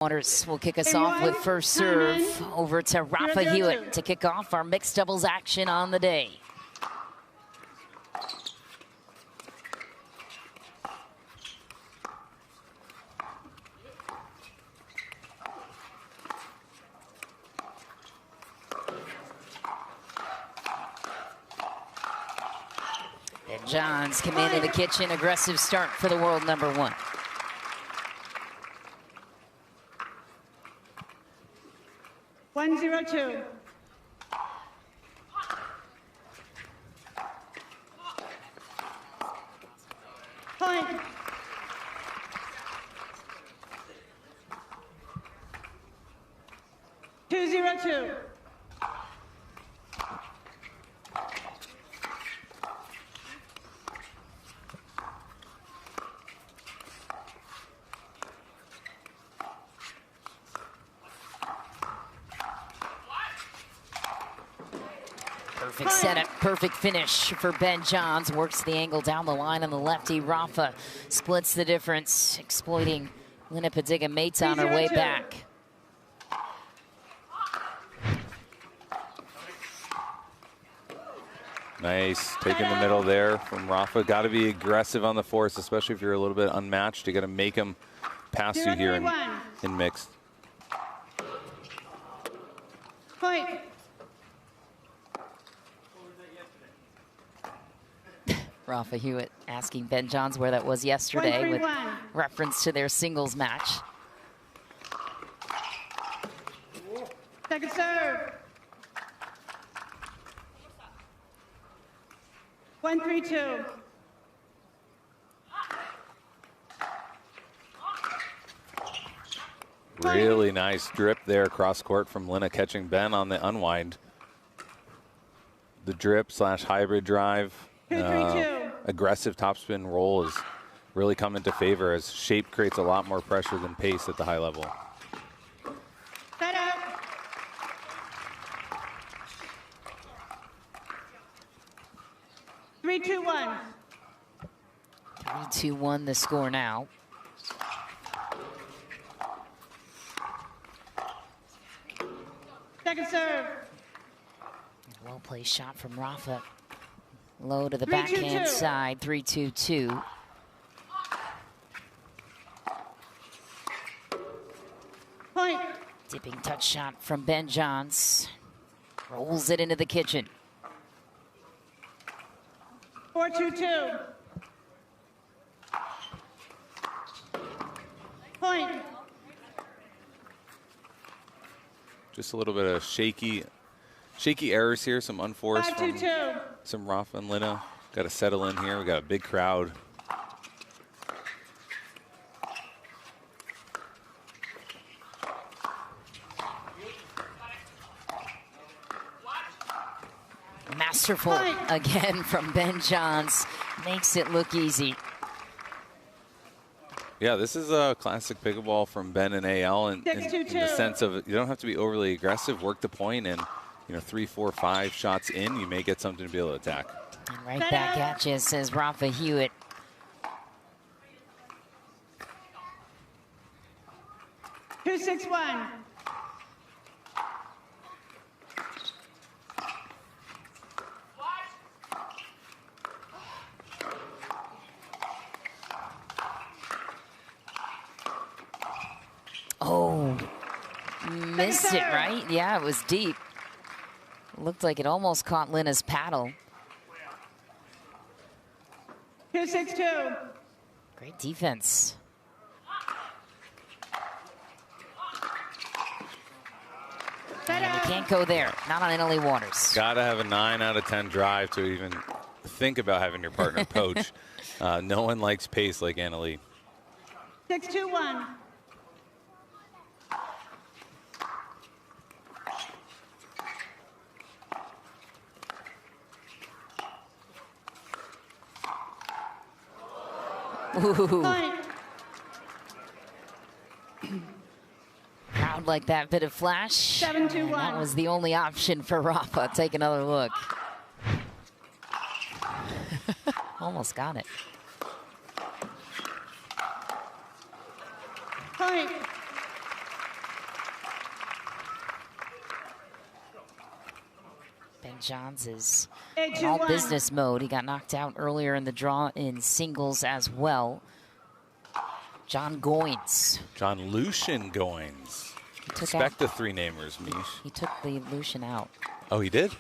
Waters will kick us off with first serve. Over to Rafa Hewett to kick off our mixed doubles action on the day. And Johns commanding the kitchen. Aggressive start for the world number one. One, 0-2. Point. Two, 0-2. Perfect setup, perfect finish for Ben Johns. Works the angle down the line on the lefty. Rafa splits the difference, exploiting Lina Padegimaite on her way back. Nice, taking the middle there from Rafa. Got to be aggressive on the force, especially if you're a little bit unmatched. You got to make them pass you here in mixed. Point. Rafa Hewett asking Ben Johns where that was yesterday with reference to their singles match. Second serve. 1-3-2. Really nice drip there cross court from Lina, catching Ben on the unwind. The drip / hybrid drive. Aggressive topspin roll is really come into favor as shape creates a lot more pressure than pace at the high level. Set up. Three, 2-1. 3-2-1 the score now. Second serve. Well placed shot from Rafa. Low to the backhand side, 3-2-2. Point. Dipping touch shot from Ben Johns. Rolls it into the kitchen. 4-2-2. Point. Just a little bit of shaky errors here, some unforced from some Rafa and Lina. Got to settle in here. We got a big crowd. Masterful again from Ben Johns. Makes it look easy. Yeah, this is a classic pickleball from Ben and AL in the sense of you don't have to be overly aggressive, work the point, and 3, 4, 5 shots in, you may get something to be able to attack. And right back at you, says Rafa Hewett. Two, 6-1. Oh, missed it, right? Yeah, it was deep. Looked like it almost caught Lina's paddle. 2-6-2. Great defense. And you can't go there, not on Italy waters. Got to have a 9 out of 10 drive to even think about having your partner poach. No one likes pace like Annalie. 6-2-1. Ooh. Crowd like that bit of flash. 7-2-1. That was the only option for Rafa. Take another look. Almost got it. Point. Johns is Eight, in two, all one. business mode. He got knocked out earlier in the draw in singles as well. John Goins. John Lucian Goins. Took Respect out, the three-namers, Mish. he took the Lucian out. Oh, he did?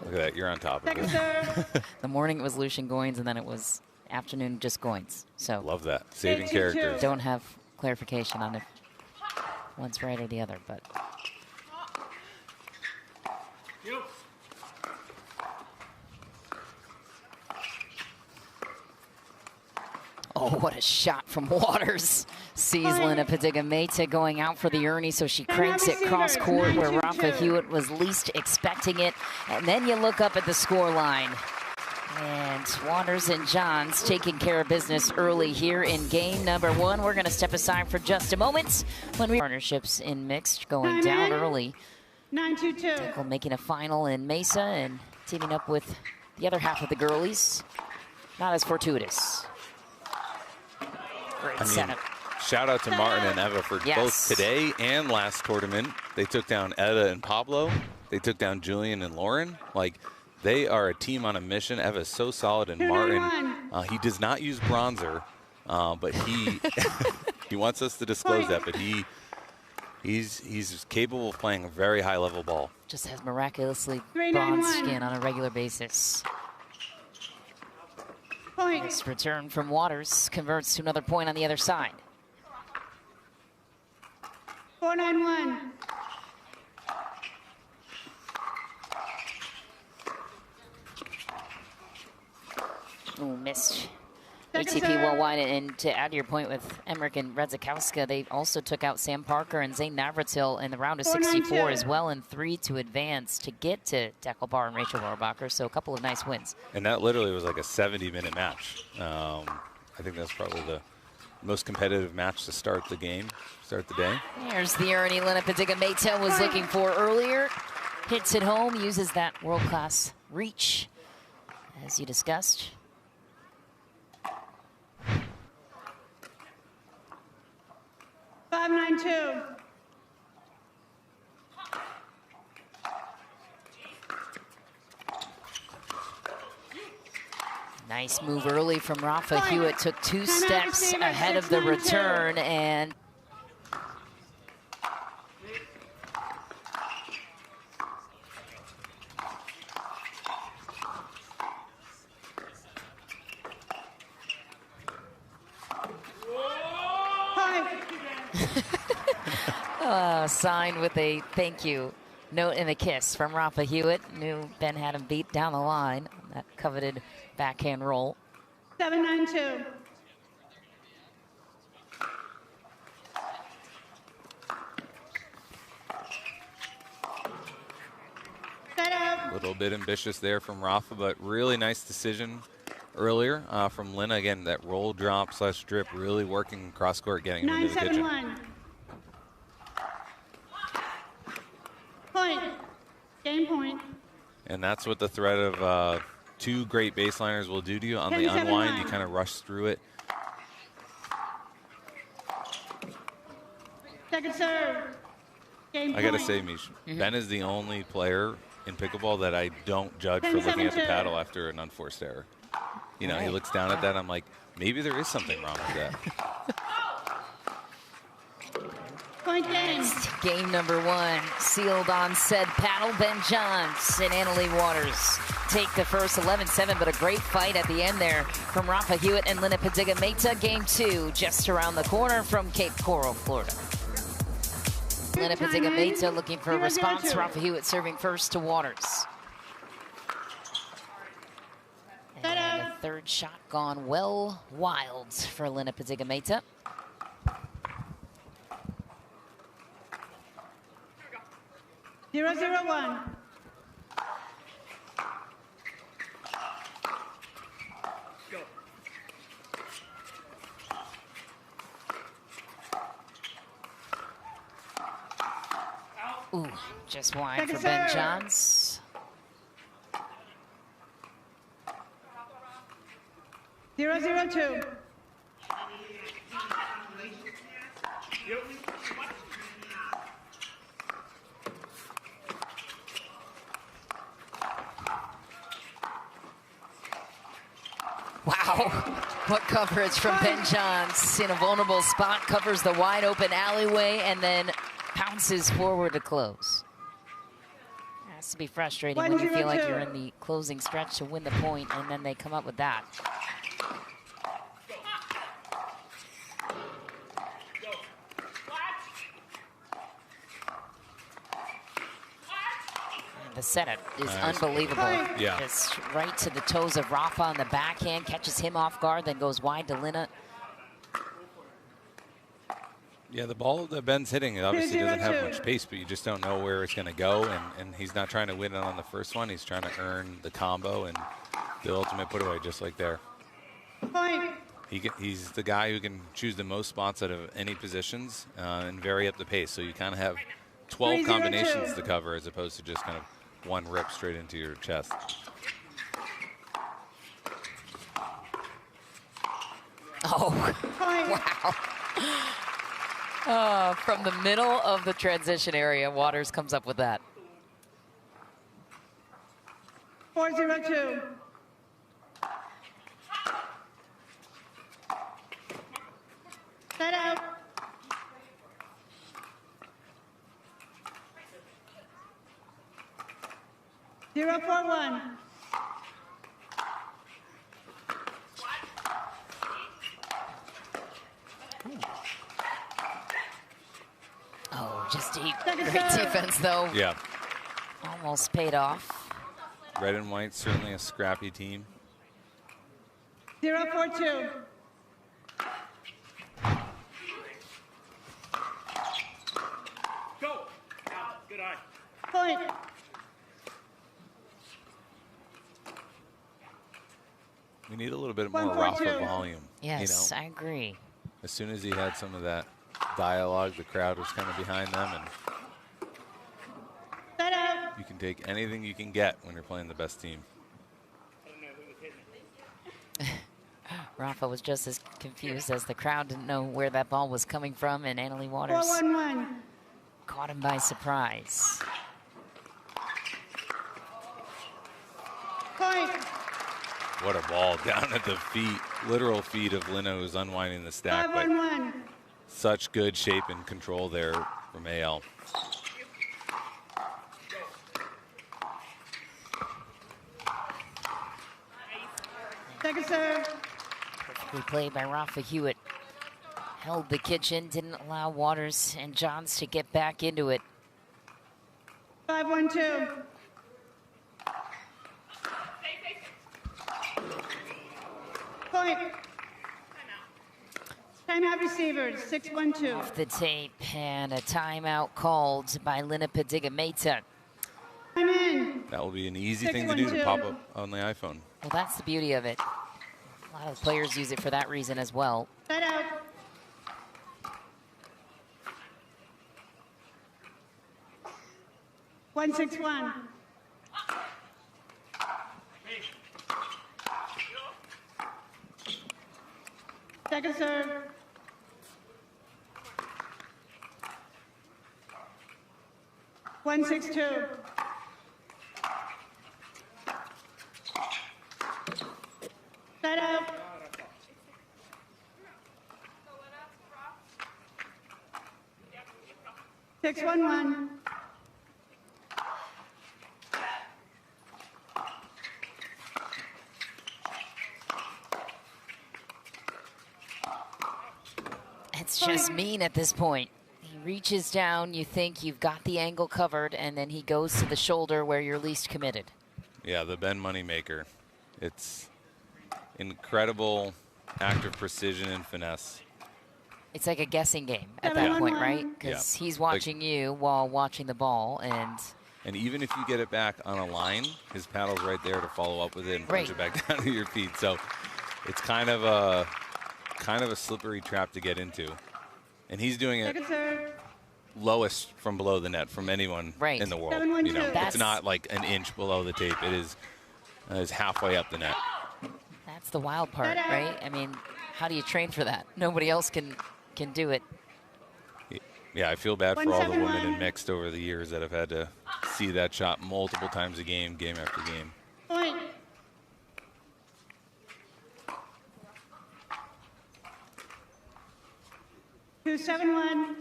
Look at that. You're on top of Second it. serve. The morning it was Lucian Goins, and then it was afternoon just Goins. So Love that. Saving 8-2-2. characters. don't have clarification on if one's right or the other, but. Oh, what a shot from Waters. Sees Lena Padegimaite going out for the Ernie, so she cranks it cross court where Rafa Hewett was least expecting it. And then you look up at the score line. And Waters and Johns taking care of business early here in game number 1. We're going to step aside for just a moment when we partnerships in mixed going down early. 9-2-2. We're making a final in Mesa and teaming up with the other half of the girlies. Not as fortuitous. Great setup. Shout out to Martin and Eva for both today and last tournament. They took down Etta and Pablo. They took down Julian and Lauren. Like, they are a team on a mission. Eva's so solid, and Martin, he does not use bronzer, but he he wants us to disclose that. But he's capable of playing a very high level ball. Just has miraculously 3-9-1. bronze skin on a regular basis. Point. This return from Waters converts to another point on the other side. 4-9-1. Ooh, missed. Second ATP serve. well wide, and to add to your point with Emmerich and Redzikowska, they also took out Sam Parker and Zane Navratil in the round of 64 4-9-2. as well, in 3 to advance to get to Deckel Barr and Rachel Rohrbacher, so a couple of nice wins. And that literally was like a 70-minute match. I think that's probably the most competitive match to start the game, start the day. There's the Ernie Lena Padegimaite was looking for earlier. Hits it home, uses that world-class reach, as you discussed. Five, 9-2. Nice move early from Rafa Hewett. Took 2 steps ahead of the return, and signed with a thank you note and a kiss from Rafa Hewett. Knew Ben had him beat down the line on that coveted backhand roll. 7-9-2. Set up. A little bit ambitious there from Rafa, but really nice decision earlier from Lena. Again, that roll drop / drip really working cross court, getting him into the kitchen. 9-7-1. Point. Game point. And that's what the threat of 2 great baseliners will do to you. On the 10-7-1. unwind, you kind of rush through it. Second serve. Game I got to point. say, Mish, Ben is the only player in pickleball that I don't judge for looking at the 10-7-2. paddle after an unforced error. You know, he looks down at that, I'm like, maybe there is something wrong with that. Point game. Game number 1, sealed on said paddle. Ben Johns and Annalie Waters take the first 11-7, but a great fight at the end there from Rafa Hewett and Lena Padegimaite. Game 2 just around the corner from Cape Coral, Florida. Lena Padegimaite looking for a response. Rafa Hewitt serving first to Waters. And the third shot gone well wild for Lena Padegimaite. 0-0-1. Ooh, just wide Second for Ben serve. Johns. 0-0-2. Wow, what coverage from Ben Johns in a vulnerable spot, covers the wide open alleyway and then pounces forward to close. It has to be frustrating when you feel like you're in the closing stretch to win the point and then they come up with that. The setup is unbelievable. Yeah. Just right to the toes of Rafa on the backhand, catches him off guard, then goes wide to Lina. Yeah, the ball that Ben's hitting obviously doesn't have much pace, but you just don't know where it's going to go. And he's not trying to win it on the first one. He's trying to earn the combo and the ultimate put away, just like there. Point. He's the guy who can choose the most spots out of any positions and vary up the pace. So you kind of have 12 combinations to cover as opposed to just kind of one rip straight into your chest. Oh, wow. From the middle of the transition area, Waters comes up with that. 4-0-2. Set out. 0-4-1. Oh, just deep. Great defense, though. Yeah. Almost paid off. Red and white, certainly a scrappy team. 0-4-2. Go. Good eye. Point. We need a little bit more Rafa volume. Yes, you know? I agree. As soon as he had some of that dialogue, the crowd was kind of behind them, and Set out. you can take anything you can get when you're playing the best team. Rafa was just as confused as the crowd didn't know where that ball was coming from, and Annalie Waters 4-1-1. caught him by surprise. Point. What a ball down at the feet, literal feet of Lina, who's unwinding the stack. But 5-1-1. such good shape and control there from AL. Second serve. Perfectly played by Rafa Hewett. Held the kitchen, didn't allow Waters and Johns to get back into it. 5-1-2. Point. Timeout receivers, 6-1-2. Off the tape, and a timeout called by Lina Padegimaite. I'm in. That will be an easy thing to do to 6-1-2. pop up on the iPhone. Well, that's the beauty of it. A lot of players use it for that reason as well. Set out. One, 6-1. Second serve. One, 6-2. Set out. Six, 1-1. It's just mean at this point. He reaches down, you think you've got the angle covered, and then he goes to the shoulder where you're least committed. Yeah, the Ben Moneymaker. It's incredible act of precision and finesse. It's like a guessing game at that point, right? Because he's watching you while watching the ball, And even if you get it back on a line, his paddle's right there to follow up with it and punch it back down to your feet. So it's kind of a slippery trap to get into. And he's doing it lowest from below the net from anyone in the world. You know, it's not like an inch below the tape. It is halfway up the net. That's the wild part, right? I mean, how do you train for that? Nobody else can do it. Yeah, I feel bad for all the women in mixed over the years that have had to see that shot multiple times a game, game after game. Point. 271.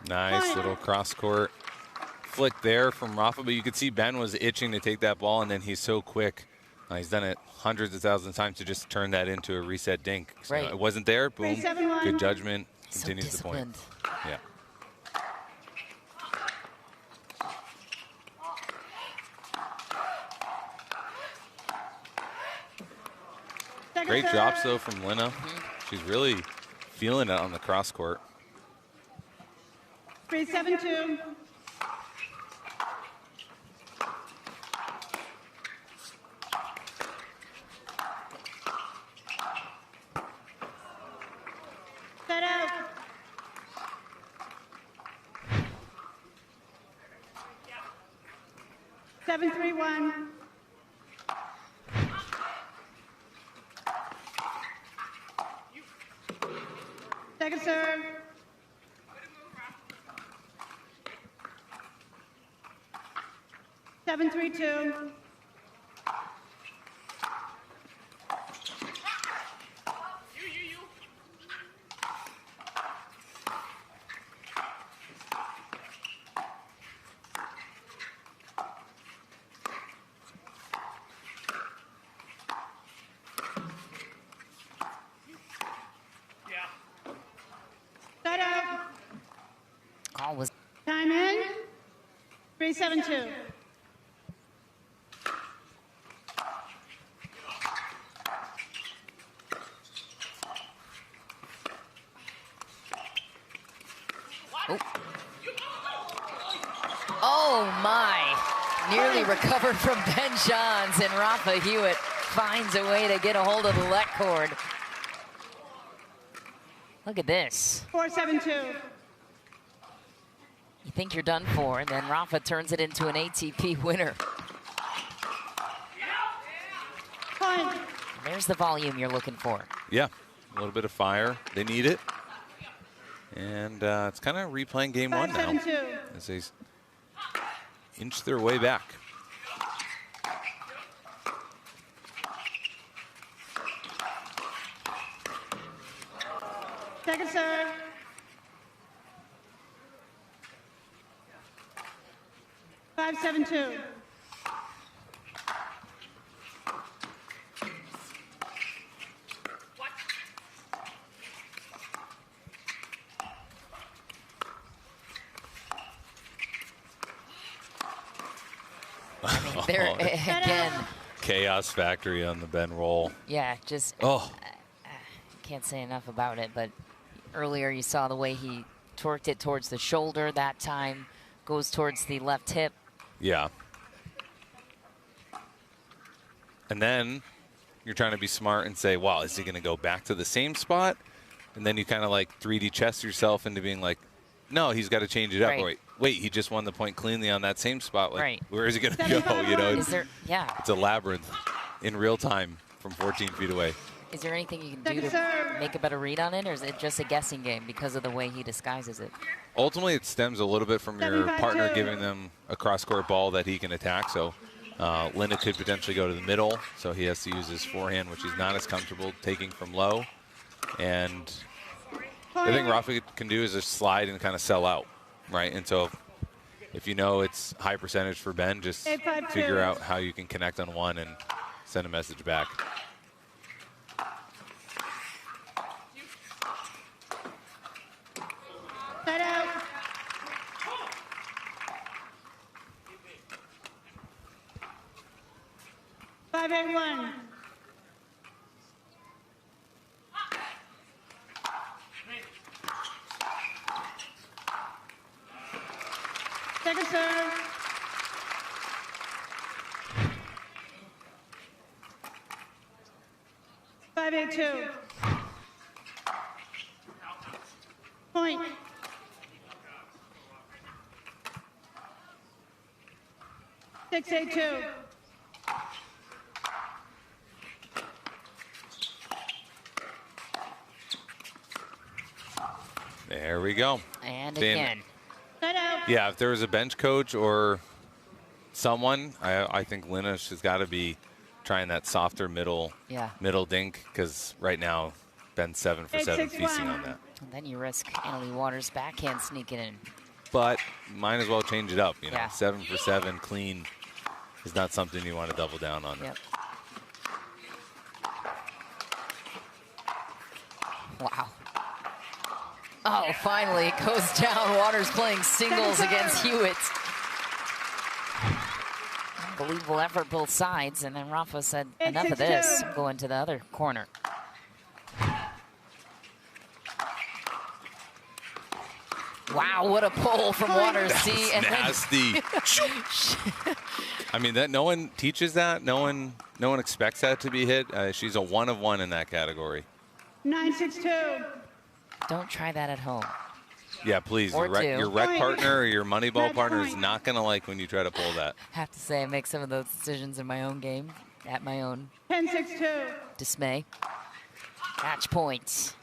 Nice little cross court flick there from Rafa, but you could see Ben was itching to take that ball, and then he's so quick. He's done it hundreds of thousands of times to just turn that into a reset dink. So Right. it wasn't there. Boom. 371. Good judgment. So Continues the point. disciplined. Yeah. Second Great serve. drops, though, from Lina. She's really feeling it on the cross court. 372. Set out. Seven, 3-1. Second serve. Seven, 3-2. Set out. Call was Time in. 372. oh my. Nearly recovered from Ben Johns, and Rafa Hewett finds a way to get a hold of the let cord. Look at this. 472. You think you're done for, and then Rafa turns it into an ATP winner. Point. There's the volume you're looking for. Yeah, a little bit of fire. They need it. And it's kind of replaying game one now 572. as they inch their way back. Second serve. Five, 7-2. There again. Chaos factory on the Ben roll. Yeah, just Oh, can't say enough about it. But earlier you saw the way he torqued it towards the shoulder. That time goes towards the left hip. yeah. And then you're trying to be smart and say, wow, is he going to go back to the same spot? And then you kind of like 3D chess yourself into being like, no, he's got to change it up. Right. Wait, he just won the point cleanly on that same spot. Like, Right. where is he going to go? You know, Is there? Yeah. it's a labyrinth in real time from 14 feet away. Is there anything you can do Second to serve. make a better read on it, or is it just a guessing game because of the way he disguises it? Ultimately, it stems a little bit from your 7-5-2. partner giving them a cross-court ball that he can attack. So Linda could potentially go to the middle, so he has to use his forehand, which he's not as comfortable taking from low. And the thing Rafa can do is just slide and kind of sell out, right? And so if you know it's high percentage for Ben, just 8-5-2. figure out how you can connect on one and send a message back. Set out. Five, 8-1. Second serve. Five, 8-2. Point. Six, 8-2. There we go. And Dan, again. Side out. yeah, if there was a bench coach or someone, I think Lina has got to be trying that softer middle dink, because right now Ben's 7 for 7 feasting on that. And then you risk Annalie Waters' backhand sneaking in. But might as well change it up. You know, Yeah. 7 for 7 clean is not something you want to double down on. Yep. Wow. Oh, finally it goes down. Waters playing singles against Hewett. Unbelievable effort both sides. And then Rafa said, enough of this. I'm going to the other corner. Wow, what a pull from Waters. That See, was and nasty. I mean, that no one teaches that. No one expects that to be hit. She's a 1 of 1 in that category. 9-6-2. don't try that at home. Yeah, please. Or Your rec Point. partner or your money ball Match partner is point. not going to like when you try to pull that. I have to say, I make some of those decisions in my own game, at my own 10-6-2. dismay. Match point.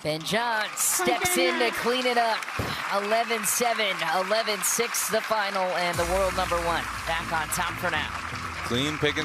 Ben John steps in to clean it up. 11-7, 11-6 the final, and the world #1 back on top for now. Clean pick and